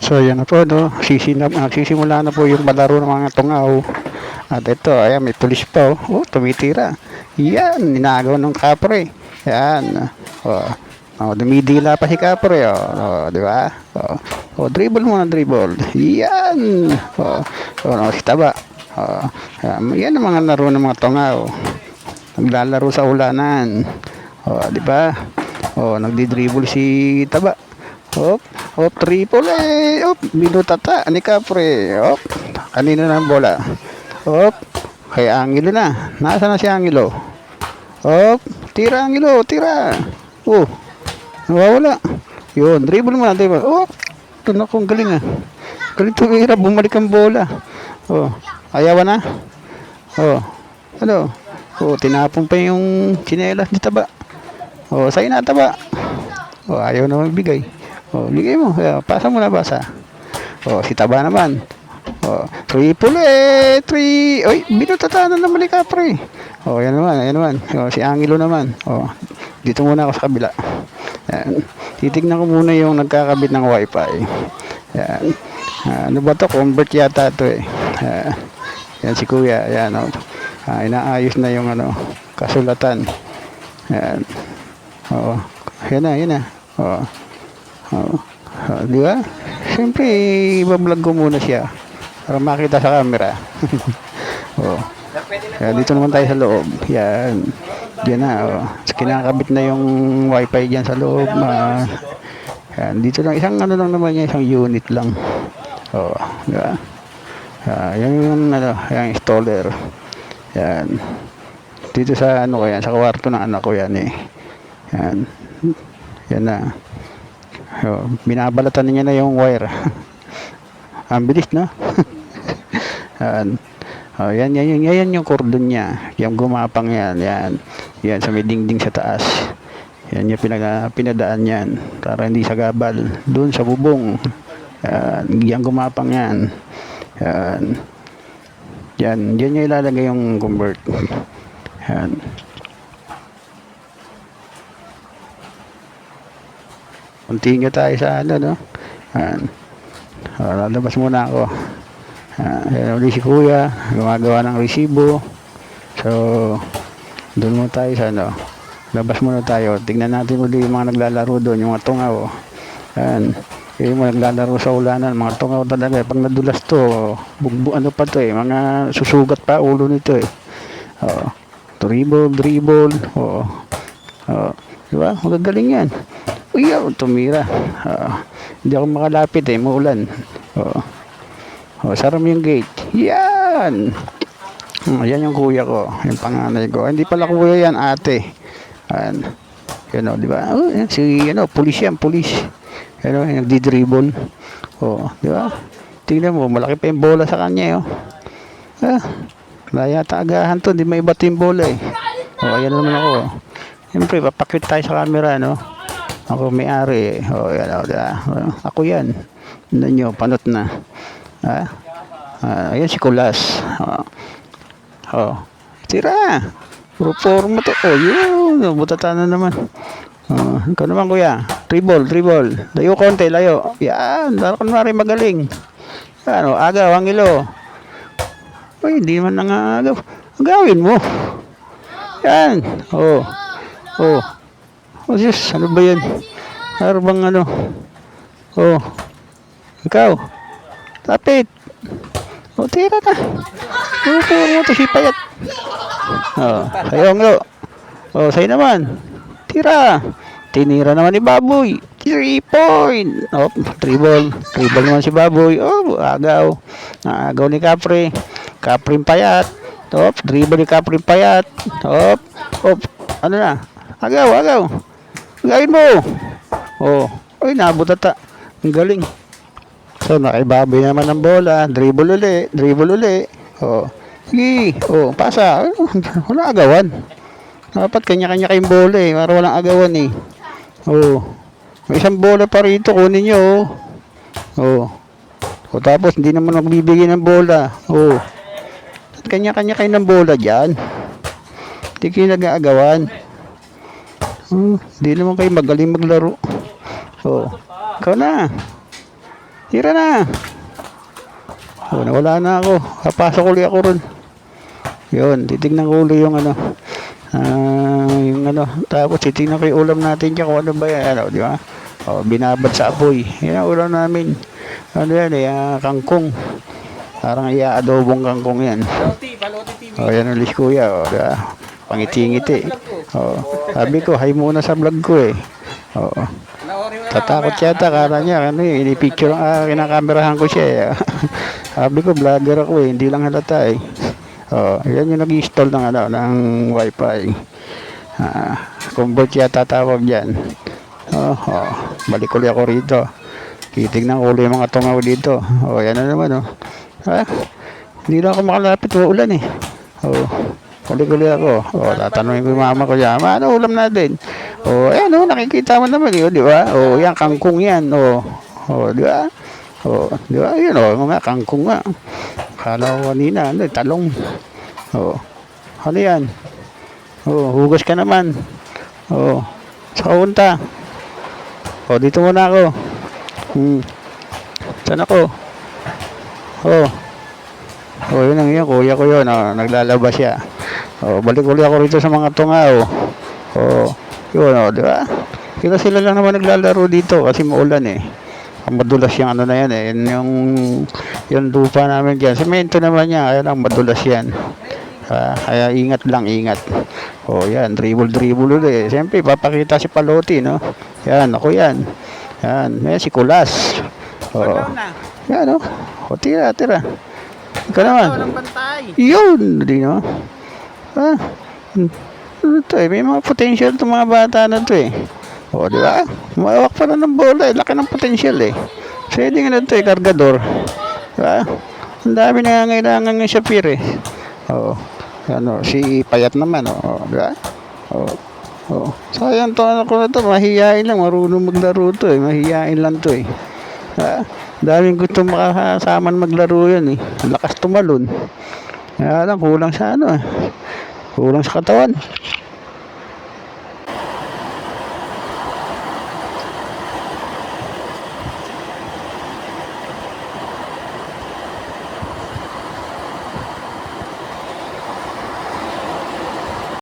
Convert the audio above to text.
So yan na po, no? Sisimula na po yung palaro ng mga tungaw. At ito, ayan, may pulis pa, oh. Oh, tumitira. Yan, ninagaw ng kapre. Yan. Oh, oh, dumidila pa si kapre, oh. Oh, di ba? Oh, oh, dribble muna, dribble. Yan. Oh, oh, no, si Taba. Oh, yan ang mga laro ng mga tungaw. Naglalaro sa ulanan. Oh, di ba? Oh, nagdi-dribble si Taba. Hop, hop, triple eh. Hop, binutata ni Capre. Hop, kanina na ang bola. Hop, kay Angelo na. Nasaan na si Angelo? Hop, tira Angelo, tira. Oh, nawawala. Yun, dribble mo na, dribble. Hop, ito na kung galing ah. Galing tumira, bumalik ang bola. Oh, ayaw na. Oh, ano? Oh, tinapon pa yung tsinelas ni Taba. Oh, sa'yo na Taba. Oh, ayaw na magbigay. Oh, bigay mo. Pasa mo na, pasa. Oh, si Taba naman. Oh, triple eh. Oy, binutatanan naman ni Capre. Oh, yan naman, yan naman. Oh, si Angelo naman. Oh, dito muna ako sa kabila. Yan. Titignan ko muna yung nagkakabit ng wifi. Yan. Ano ba to? Convert yata to eh. Yan si Kuya. Yan, oh. Inaayos na yung ano, kasulatan. Yan. Oo. Yan na, yan na. Oo. Oh, di ba? Siyempre, ibablog ko muna siya para makita sa camera. Oh. Dito naman tayo sa loob. Yan. Diyan na. Oh. Kinakabit na yung wifi dyan sa loob. Yan. Dito lang. Isang ano lang naman yan. Isang unit lang. Oh. Di ba? Yan yung ano, yung installer. Yan. Dito sa ano ko yan. Sa kwarto ng anak ko yan eh. Yan. Yan na. So, binabalatan niya na yung wire. Ang bilis, no? Yan yung cordon niya. Yung gumapang yan. Yan, sa may dingding sa taas. Yan yung pinadaan yan. Para hindi sa gabal. Doon sa bubong. Yan gumapang yan. Yan yung ilalagay yung convert. Yan. Continue tayo sa ano, no? Lalabas muna ako. Yan ulit si Kuya, gumagawa ng resibo. So, doon muna tayo sa ano. Labas muna tayo. Tingnan natin ulit yung mga naglalaro doon, yung mga tungaw. Yan. Yung mga naglalaro sa ulanan, mga tungaw talaga. Pag nadulas to, ano pa to eh, mga susugat pa ulo nito eh. Dribble. Diba? Magagaling yan. Uy, tumira. Hindi ako makalapit eh, maulan. Sarap yung gate. Yan! Yan yung kuya ko, yung panganay ko. Hindi pala kuya yan, ate. Yan o, di ba? Si, pulis yan, pulis. Yan nagdi-dribble. Di ba? Tingnan mo, malaki pa yung bola sa kanya, Laya tagahan to, hindi maibat yung bola eh. Ayan naman ako. Siyempre, papakit tayo sa camera, no? Ako may-ari. Yan ako. Ako yan. Tignan nyo, panot na. Ayan si Kulas. Tira. Puro forma to. Yun. Butatan na naman. Ikaw naman, kuya. Dribble. Layo konti, layo. Yan. Daro ka naman magaling. Agaw, Angelo. Uy, hindi man nangagaw. Agawin mo. Yan. Diyos, ano ba yan? Ano bang ano? Ikaw. Lapit. Tira na. Puro mo to si Payat. Sayo ang sa'yo naman. Tira. Tinira naman ni Baboy. 3 point. Dribble naman si Baboy. Agaw. Agaw ni Capre. Capre Payat. Dribble ni Capre Payat. Ano na? Agaw. Gawin mo. Ay, nabutata. Ang galing. So, nakaibaboy naman ng bola. Dribble uli. Sige. Pasa. Wala agawan. Dapat kanya-kanya kayong bola eh. Para walang agawan eh. May isang bola pa rito. Kunin nyo. Tapos, hindi naman magbibigay ng bola. Kanya-kanya kayo ng bola dyan. Hindi kayo nag-aagawan. Hindi naman kayo magaling maglaro. Oh, ikaw na. Tira na. Oh, nawala na ako. Papasok uli ako ron. Yun, titignan ko uli yung ano. Yung ano. Tapos titignan ko yung ulam natin dyan kung ano ba yan. Ano, di ba? Oh, binabad sa apoy. Yan ang ulam namin. Ano yan eh, kangkong. Parang iya-adobong kangkong yan. Oh, yan ulit kuya. Oh, di ba? Pangiti-ngiti. Oh, sabi ko, hi muna sa vlog ko eh. Oh, tatakot yata, kala niya, ano eh, ini-picture ang kinakamerahan ko siya eh. Sabi ko, vlogger ako eh, hindi lang halata eh. Oh, yan yung nag-install ng, ano, ng wifi. Convert yata tawag dyan. Balik ulit ako rito. Titignan ko ulit yung mga tungaw dito. Oh, yan na naman oh. Hindi na ako makalapit, ulan eh. Oh, uli-uli ako. Oh, tatanungin ko yung mama ko dyan, ano ulam natin? Oh, ayan oh, nakikita mo naman yun, di ba? Oh, yan, kangkong yan. Oh, di ba? Oh, di ba? Yun oh, mga kangkong nga. Kala ko kanina, ano, talong. Oh, ano yan? Oh, hugas ka naman. Oh, sa kaunta. Oh, dito muna ako. Saan ako? Oh, yun ang yun, kuya ko yun. Oh, naglalaba siya. Oh, balik ulit ako rito sa mga tungaw. Oh, yun oh, di ba? Sila lang naman naglalaro dito kasi maulan eh. Madulas yung ano na yan eh. Yung lupa namin dyan. Semento naman yan. Kaya lang madulas yan. Kaya ingat lang, ingat. Oh, yan. Dribble ulit eh. Siyempre, papakita si Paloti, no? Yan, ako yan. Yan. Yan, si Kulas. Oh. Yan, no? O, tira. Ikaw naman. Yun, di no? Ano to eh, may mga potential itong mga bata na to eh. O, di ba? Mawak pa na ng bola eh, laki ng potential eh. Pwede nga na to eh, kargador. Di ba? Ang dami nangangailangan ng Shapir eh. O, ano, si Payat naman o, di ba? O, sayang to, ano ko na to, mahihain lang, marunong maglaro to eh, mahihain lang to eh. Ha? Daming gusto makasama maglaro yan eh. Lakas tumalon. Kaya lang, kulang sa ano eh. Kulang sa katawan.